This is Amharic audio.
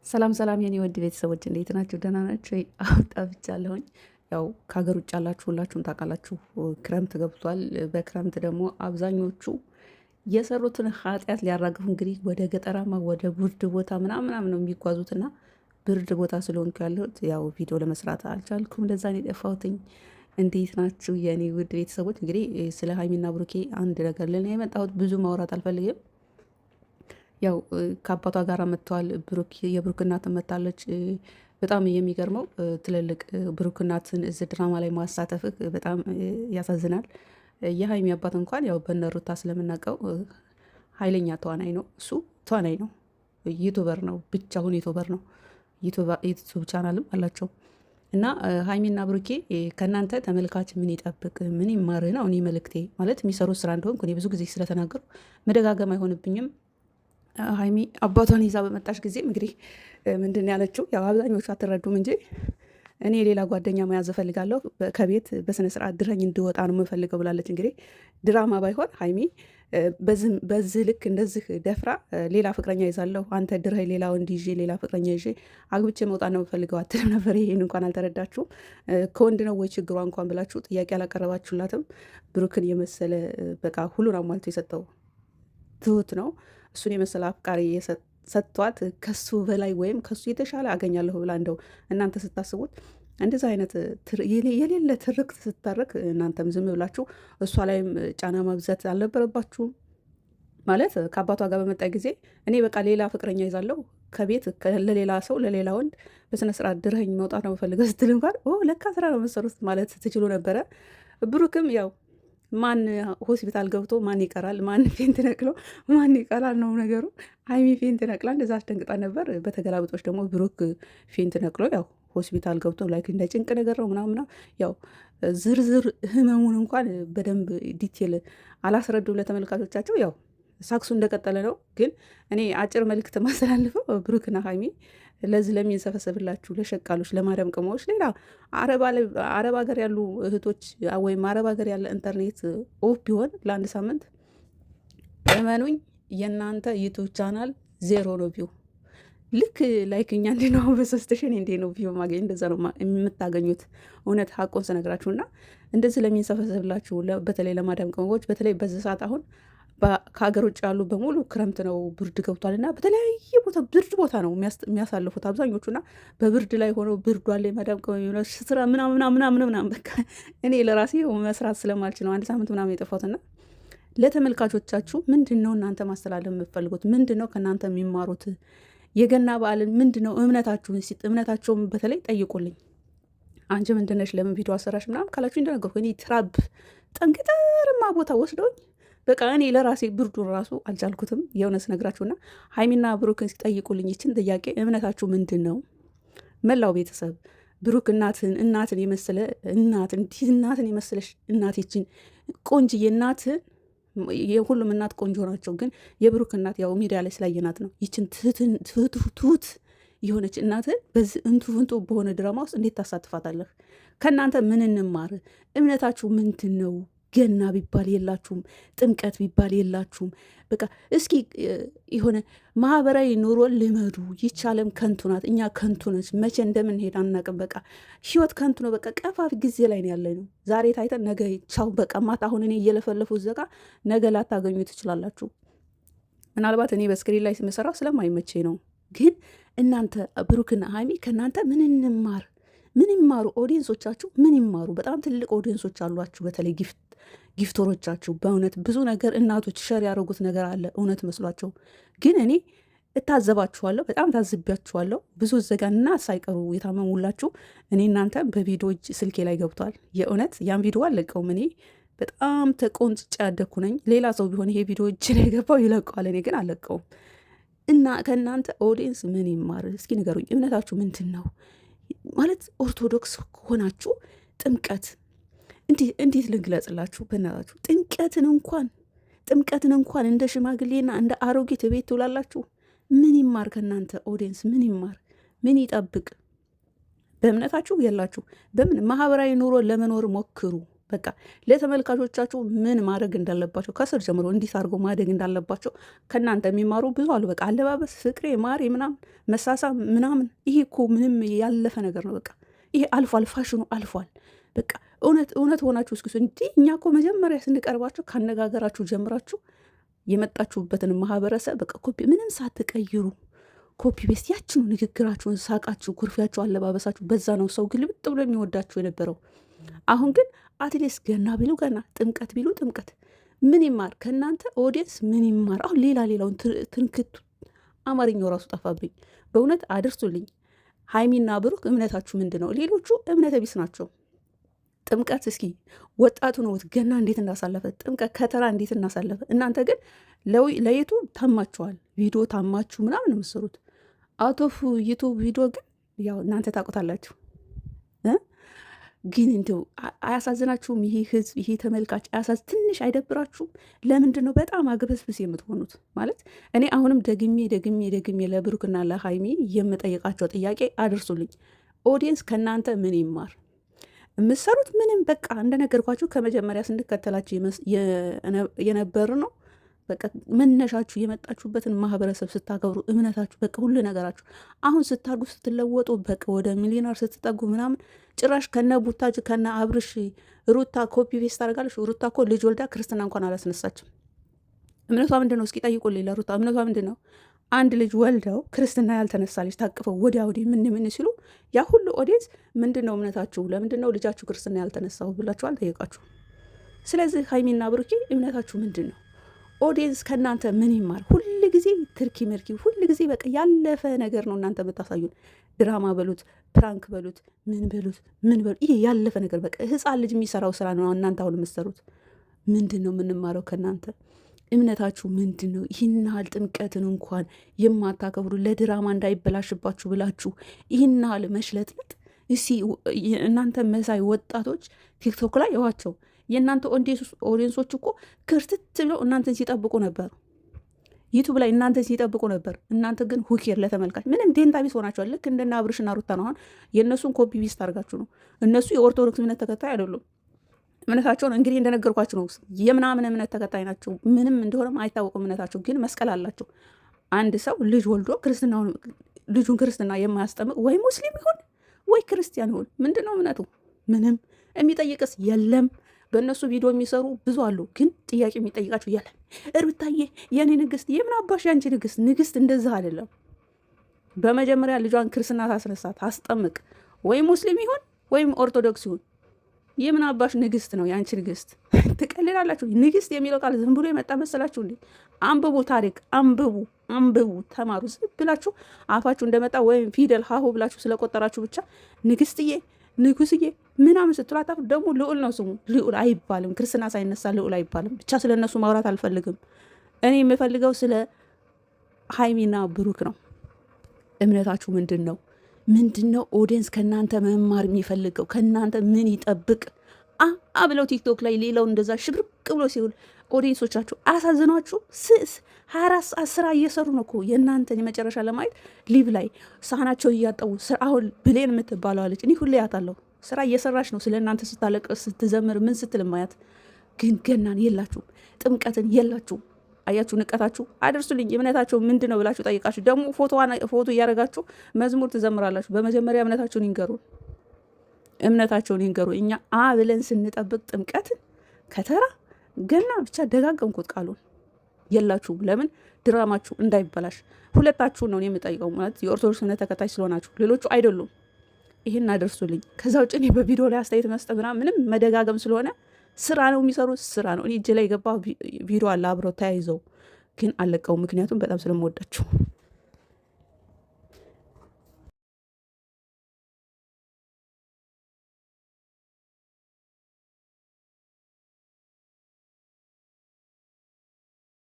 ሰላም ሰላም የኔ ወድ ቤተሰቦች እንዴት ናችሁ? ደህና ናችሁ? አሁን ጠፍቻለሁኝ። ያው ከሀገር ውጭ ያላችሁ ሁላችሁም ታውቃላችሁ፣ ክረምት ገብቷል። በክረምት ደግሞ አብዛኞቹ የሰሩትን ኃጢአት ሊያራግፉ እንግዲህ ወደ ገጠራማ ወደ ብርድ ቦታ ምናምን ነው የሚጓዙትና ብርድ ቦታ ስለሆንኩ ያለሁት ያው ቪዲዮ ለመስራት አልቻልኩም። ለዛ ነው የጠፋሁትኝ። እንዴት ናችሁ የኔ ውድ ቤተሰቦች? እንግዲህ ስለ ሀይሚና ብሩኬ አንድ ነገር ልን የመጣሁት ብዙ ማውራት አልፈልግም። ያው ከአባቷ ጋር መጥተዋል። የብሩክ እናትን መታለች። በጣም የሚገርመው ትልልቅ ብሩክ እናትን እዚህ ድራማ ላይ ማሳተፍህ በጣም ያሳዝናል። የሀይሚ አባት እንኳን ያው በነሩታ ስለምናውቀው ኃይለኛ ተዋናይ ነው። እሱ ተዋናይ ነው፣ ዩቱበር ነው፣ ብቻውን ዩቱበር ነው። ዩቱብ ቻናልም አላቸው። እና ሀይሚና ብሩኬ ከእናንተ ተመልካች ምን ይጠብቅ ምን ይማር ነው እኔ መልእክቴ። ማለት የሚሰሩት ስራ እንደሆንኩ እኔ ብዙ ጊዜ ስለተናገሩ መደጋገም አይሆንብኝም። ሀይሚ አባቷን ይዛ በመጣች ጊዜ እንግዲህ ምንድን ያለችው ያው አብዛኞቹ አትረዱም እንጂ እኔ ሌላ ጓደኛ መያዝ እፈልጋለሁ፣ ከቤት በስነ ስርዓት ድረኝ እንድወጣ ነው የምፈልገው ብላለች። እንግዲህ ድራማ ባይሆን ሀይሚ በዚህ ልክ እንደዚህ ደፍራ ሌላ ፍቅረኛ ይዛለሁ፣ አንተ ድረኝ፣ ሌላ ወንድ ይዤ ሌላ ፍቅረኛ ይዤ አግብቼ መውጣት ነው የምፈልገው አትልም ነበር። ይሄን እንኳን አልተረዳችሁም። ከወንድ ነው ወይ ችግሯ እንኳን ብላችሁ ጥያቄ አላቀረባችሁላትም። ብሩክን የመሰለ በቃ ሁሉን አሟልቶ የሰጠው ትሁት ነው። እሱን የመሰለ አፍቃሪ ሰጥቷት ከሱ በላይ ወይም ከሱ የተሻለ አገኛለሁ ብላ እንደው እናንተ ስታስቡት እንደዚህ አይነት የሌለ ትርክት ስታረክ እናንተም ዝም ብላችሁ እሷ ላይም ጫና ማብዛት አልነበረባችሁም። ማለት ከአባቷ ጋር በመጣ ጊዜ እኔ በቃ ሌላ ፍቅረኛ ይዛለሁ ከቤት ለሌላ ሰው ለሌላ ወንድ በስነስርዓት ድረኝ መውጣት ነው የምፈልገው ስትል እንኳን ለካ ስራ ነው መሰሩት ማለት ትችሉ ነበረ። ብሩክም ያው ማን ሆስፒታል ገብቶ ማን ይቀራል፣ ማን ፌንት ነቅሎ ማን ይቀራል ነው ነገሩ። ሀይሚ ፌንት ነቅላ እንደዛ አስደንግጣ ነበር። በተገላብጦች ደግሞ ብሩክ ፌንት ነቅሎ ያው ሆስፒታል ገብቶ ላይክ እንደ ጭንቅ ነገር ነው ምናምና ያው ዝርዝር ህመሙን እንኳን በደንብ ዲቴል አላስረዱ ለተመልካቾቻቸው። ያው ሳክሱ እንደቀጠለ ነው። ግን እኔ አጭር መልዕክት ማስተላልፈው ብሩክና ሀይሚ ለዚህ ለሚንሰፈሰብላችሁ ለሸቃሎች፣ ለማዳም ቅመሞች፣ ሌላ አረብ ሀገር ያሉ እህቶች ወይም አረብ ሀገር ያለ ኢንተርኔት ኦፍ ቢሆን ለአንድ ሳምንት እመኑኝ የእናንተ ዩቱብ ቻናል ዜሮ ነው ቪው። ልክ ላይክ እኛ እንዴ ነው በ3,000 እንዴ ነው ቪው ማገኝ፣ እንደዛ ነው የምታገኙት። እውነት ሀቆን ስነግራችሁና እንደዚህ ለሚንሰፈሰብላችሁ በተለይ ለማዳም ቅመሞች በተለይ በዚህ ሰዓት አሁን ከሀገር ውጭ ያሉ በሙሉ ክረምት ነው፣ ብርድ ገብቷል እና በተለያየ ቦታ ብርድ ቦታ ነው የሚያሳልፉት አብዛኞቹ እና በብርድ ላይ ሆነው ብርዱ አለ የማዳም ቅመም ስራ ምናምን በቃ እኔ ለራሴ መስራት ስለማልችል ነው 1 ሳምንት ምናምን የጠፋሁትና ለተመልካቾቻችሁ ምንድን ነው እናንተ ማስተላለፍ የምትፈልጉት? ምንድን ነው ከእናንተ የሚማሩት? የገና በዓልን ምንድን ነው እምነታችሁን ሲጥ እምነታቸውን በተለይ ጠይቁልኝ። አንቺ ምንድነሽ ለምን ቪዲዮ አሰራሽ ምናምን ካላችሁ እንደነገርኩ እኔ ትራብ ጠንቅጠርማ ቦታ ወስደውኝ በቃ እኔ ለራሴ ብርዱን ራሱ አልቻልኩትም። የእውነት ነግራችሁና ሀይሚና ብሩክን ሲጠይቁልኝ ይችን ጥያቄ እምነታችሁ ምንድን ነው? መላው ቤተሰብ ብሩክ እናትን የመሰለ እናትን የመሰለሽ እናት ይችን ቆንጅዬ እናትን የሁሉም እናት ቆንጆ ናቸው፣ ግን የብሩክ እናት ያው ሚዲያ ላይ ስላየናት ነው። ይችን ትሁት የሆነች እናትን በዚህ እንቱ በሆነ ድራማ ውስጥ እንዴት ታሳትፋታለህ? ከእናንተ ምን እንማር? እምነታችሁ ምንድን ነው? ገና ቢባል የላችሁም፣ ጥምቀት ቢባል የላችሁም። በቃ እስኪ የሆነ ማህበራዊ ኑሮ ልመዱ። ይች ዓለም ከንቱ ናት፣ እኛ ከንቱ ነች። መቼ እንደምንሄድ አናቅም። በቃ ህይወት ከንቱ ነው። በቃ ቀፋፊ ጊዜ ላይ ነው ያለ ነው። ዛሬ ታይተን ነገ ቻው በቃ ማታ። አሁን እኔ እየለፈለፉ ዘጋ ነገ ላታገኙ ትችላላችሁ። ምናልባት እኔ በስክሪን ላይ ስመሰራው ስለማይመቼ ነው። ግን እናንተ ብሩክና ሀይሚ ከእናንተ ምን እንማር? ምን ይማሩ? ኦዲየንሶቻችሁ ምን ይማሩ? በጣም ትልቅ ኦዲየንሶች አሏችሁ። በተለይ ጊፍተሮቻችሁ በእውነት ብዙ ነገር እናቶች ሸር ያደረጉት ነገር አለ እውነት መስሏቸው። ግን እኔ እታዘባችኋለሁ፣ በጣም ታዝቢያችኋለሁ። ብዙ ዘጋና ሳይቀሩ የታመሙላችሁ እኔ እናንተ በቪዲዮ ስልኬ ላይ ገብቷል። የእውነት ያን ቪዲዮ አለቀውም። እኔ በጣም ተቆንጭጬ ያደኩ ነኝ። ሌላ ሰው ቢሆን ይሄ ቪዲዮ እጅ ላይ ገባው ይለቀዋል። እኔ ግን አለቀውም። እና ከእናንተ ኦዲየንስ ምን ይማር እስኪ ንገሩኝ። እምነታችሁ ምንድን ነው? ማለት ኦርቶዶክስ ሆናችሁ ጥምቀት እንዴት ልንግለጽላችሁ? በእናታችሁ ጥምቀትን እንኳን እንደ ሽማግሌና እንደ አሮጌት ቤት ትውላላችሁ። ምን ይማር ከእናንተ ኦዲየንስ? ምን ይማር? ምን ይጠብቅ? በእምነታችሁ የላችሁ። በምን ማህበራዊ ኑሮ ለመኖር ሞክሩ። በቃ ለተመልካቾቻችሁ ምን ማድረግ እንዳለባቸው ከስር ጀምሮ እንዴት አድርገው ማደግ እንዳለባቸው ከእናንተ የሚማሩ ብዙ አሉ። በቃ አለባበስ፣ ፍቅሬ፣ ማሬ ምናምን መሳሳ ምናምን ይሄ እኮ ምንም ያለፈ ነገር ነው። በቃ ይሄ አልፏል፣ ፋሽኑ አልፏል። በቃ እውነት ሆናችሁ እስኪ እንዲህ እኛ እኮ መጀመሪያ ስንቀርባችሁ ካነጋገራችሁ ጀምራችሁ የመጣችሁበትን ማህበረሰብ በቃ ኮፒ ምንም ሳትቀይሩ ኮፒ ቤስት ያችኑ ንግግራችሁን፣ ሳቃችሁ፣ ኩርፊያችሁ፣ አለባበሳችሁ በዛ ነው ሰው ግልብጥ ብሎ የሚወዳችሁ የነበረው። አሁን ግን አትሊስት ገና ቢሉ ገና፣ ጥምቀት ቢሉ ጥምቀት ምን ይማር ከእናንተ ኦዲየንስ ምን ይማር? አሁን ሌላውን ትንክቱ አማርኛው ራሱ ጠፋብኝ። በእውነት አድርሱልኝ። ሀይሚና ብሩክ እምነታችሁ ምንድን ነው? ሌሎቹ እምነተ ቢስ ናቸው። ጥምቀት እስኪ ወጣቱ ነው ገና እንዴት እንዳሳለፈ፣ ጥምቀት ከተራ እንዴት እናሳለፈ። እናንተ ግን ለየቱ ታማችኋል። ቪዲዮ ታማችሁ ምናምን ነው የምትሰሩት። አውት ኦፍ ዩቱብ ቪዲዮ ግን ያው እናንተ ታውቁታላችሁ። ግን እንደው አያሳዝናችሁም? ይሄ ህዝብ ይሄ ተመልካች ትንሽ አይደብራችሁም? ለምንድን ነው በጣም አግበስብስ የምትሆኑት? ማለት እኔ አሁንም ደግሜ ለብሩክና ለሀይሚ የምጠይቃቸው ጥያቄ አድርሱልኝ። ኦዲየንስ ከእናንተ ምን ይማር? የምትሰሩት ምንም በቃ እንደነገርኳችሁ ከመጀመሪያ ስንከተላችሁ የነበር ነው። በቃ መነሻችሁ የመጣችሁበትን ማህበረሰብ ስታከብሩ እምነታችሁ በቃ ሁሉ ነገራችሁ አሁን ስታድጉ ስትለወጡ በቃ ወደ ሚሊዮነር ስትጠጉ ምናምን ጭራሽ ከነ ቡታጅ ከነ አብርሽ ሩታ ኮፒ ፔስት ታደርጋለች። ሩታ እኮ ልጅ ወልዳ ክርስትና እንኳን አላስነሳችም። እምነቷ ምንድን ነው? እስኪ ጠይቁልኝ ለሩታ እምነቷ ምንድን ነው? አንድ ልጅ ወልደው ክርስትና ያልተነሳለች ታቅፈው ወዲያ ወዲህ ምን ሲሉ ያ ሁሉ ኦዲየንስ ምንድን ነው እምነታችሁ? ለምንድን ነው ልጃችሁ ክርስትና ያልተነሳው ብላችሁ አልጠየቃችሁ? ስለዚህ ሀይሚና ብሩኬ እምነታችሁ ምንድን ነው? ኦዲየንስ ከእናንተ ምን ይማር? ሁል ጊዜ ትርኪ ምርኪ፣ ሁል ጊዜ በቃ ያለፈ ነገር ነው እናንተ የምታሳዩን። ድራማ በሉት፣ ፕራንክ በሉት፣ ምን በሉት፣ ይሄ ያለፈ ነገር በቃ ህፃን ልጅ የሚሰራው ስራ ነው እናንተ አሁን የምትሰሩት። ምንድን ነው የምንማረው ከእናንተ? እምነታችሁ ምንድን ነው? ይህን ያህል ጥምቀትን እንኳን የማታከብሩ ለድራማ እንዳይበላሽባችሁ ብላችሁ ይህን ያህል መሽለጥለጥ። እስኪ እናንተ መሳይ ወጣቶች ቲክቶክ ላይ ይዋቸው የእናንተ ኦዲየንሶች እኮ ክርትት ብለው እናንተን ሲጠብቁ ነበር። ዩቱብ ላይ እናንተን ሲጠብቁ ነበር። እናንተ ግን ሁኬር ለተመልካች ምንም ዴንታ ቢስ ሆናችኋል። ልክ እንደና አብርሽና ሩታ ነው። አሁን የእነሱን ኮፒ ቢስ ታርጋችሁ ነው። እነሱ የኦርቶዶክስ እምነት ተከታይ አይደሉም። እምነታቸውን እንግዲህ እንደነገርኳችሁ ነው። የምናምን እምነት ተከታይ ናቸው። ምንም እንደሆነም አይታወቅም እምነታቸው። ግን መስቀል አላቸው። አንድ ሰው ልጅ ወልዶ ልጁን ክርስትና የማያስጠምቅ ወይ ሙስሊም ይሁን ወይ ክርስቲያን ይሁን ምንድን ነው እምነቱ? ምንም የሚጠይቅስ የለም። በእነሱ ቪዲዮ የሚሰሩ ብዙ አሉ። ግን ጥያቄ የሚጠይቃቸው የለም። እርብታዬ የኔ ንግስት፣ የምን አባሽ ያንቺ ንግስት? ንግስት እንደዛ አይደለም። በመጀመሪያ ልጇን ክርስትና ታስነሳ ታስጠምቅ። ወይ ሙስሊም ይሁን ወይም ኦርቶዶክስ ይሁን የምን አባሽ ንግስት ነው ያንቺ ንግስት? ትቀልላላችሁ። ንግስት የሚለው ቃል ዝም ብሎ የመጣ መሰላችሁ እንዴ? አንብቡ፣ ታሪክ አንብቡ፣ ተማሩ። ዝም ብላችሁ አፋችሁ እንደመጣ ወይም ፊደል ሀሁ ብላችሁ ስለቆጠራችሁ ብቻ ንግስትዬ፣ ንጉስዬ ምናምን ስትላጣፍ ደግሞ ልዑል ነው ስሙ። ልዑል አይባልም። ክርስትና ሳይነሳ ልዑል አይባልም። ብቻ ስለ እነሱ ማውራት አልፈልግም። እኔ የምፈልገው ስለ ሀይሚና ብሩክ ነው። እምነታችሁ ምንድን ነው? ኦዲየንስ ከእናንተ መማር የሚፈልገው? ከእናንተ ምን ይጠብቅ? ብለው ቲክቶክ ላይ ሌላው እንደዛ ሽብርቅ ብሎ ሲውል ኦዲየንሶቻችሁ አያሳዝኗችሁ? 24 ሰዓት ስራ እየሰሩ ነው እኮ የእናንተን የመጨረሻ ለማየት ሊቭ ላይ ሳህናቸው እያጠቡ አሁን ብሌን የምትባለዋለች እኔ ሁሌ ያታለሁ ስራ እየሰራች ነው። ስለ እናንተ ስታለቅስ ስትዘምር ምን ስትል ማያት። ግን ገናን የላችሁም፣ ጥምቀትን የላችሁም። አያችሁ ንቀታችሁ። አድርሱልኝ። እምነታቸው ምንድን ነው ብላችሁ ጠይቃችሁ ደግሞ ፎቶ እያደረጋችሁ መዝሙር ትዘምራላችሁ። በመጀመሪያ እምነታቸውን ይንገሩ። እኛ ብለን ስንጠብቅ ጥምቀትን ከተራ ገና ብቻ ደጋገምኩት ቃሉን። የላችሁም። ለምን ድራማችሁ እንዳይበላሽ ሁለታችሁ ነው የምጠይቀው። ማለት የኦርቶዶክስ እምነት ተከታይ ስለሆናችሁ ሌሎቹ አይደሉም። ይህን አደርሱልኝ። ከዛ ውጭ እኔ በቪዲዮ ላይ አስተያየት መስጠት ምንም መደጋገም ስለሆነ ስራ ነው የሚሰሩት፣ ስራ ነው። እኔ እጅ ላይ የገባ ቪዲዮ አለ አብረው ተያይዘው፣ ግን አለቀው። ምክንያቱም በጣም ስለምወዳቸው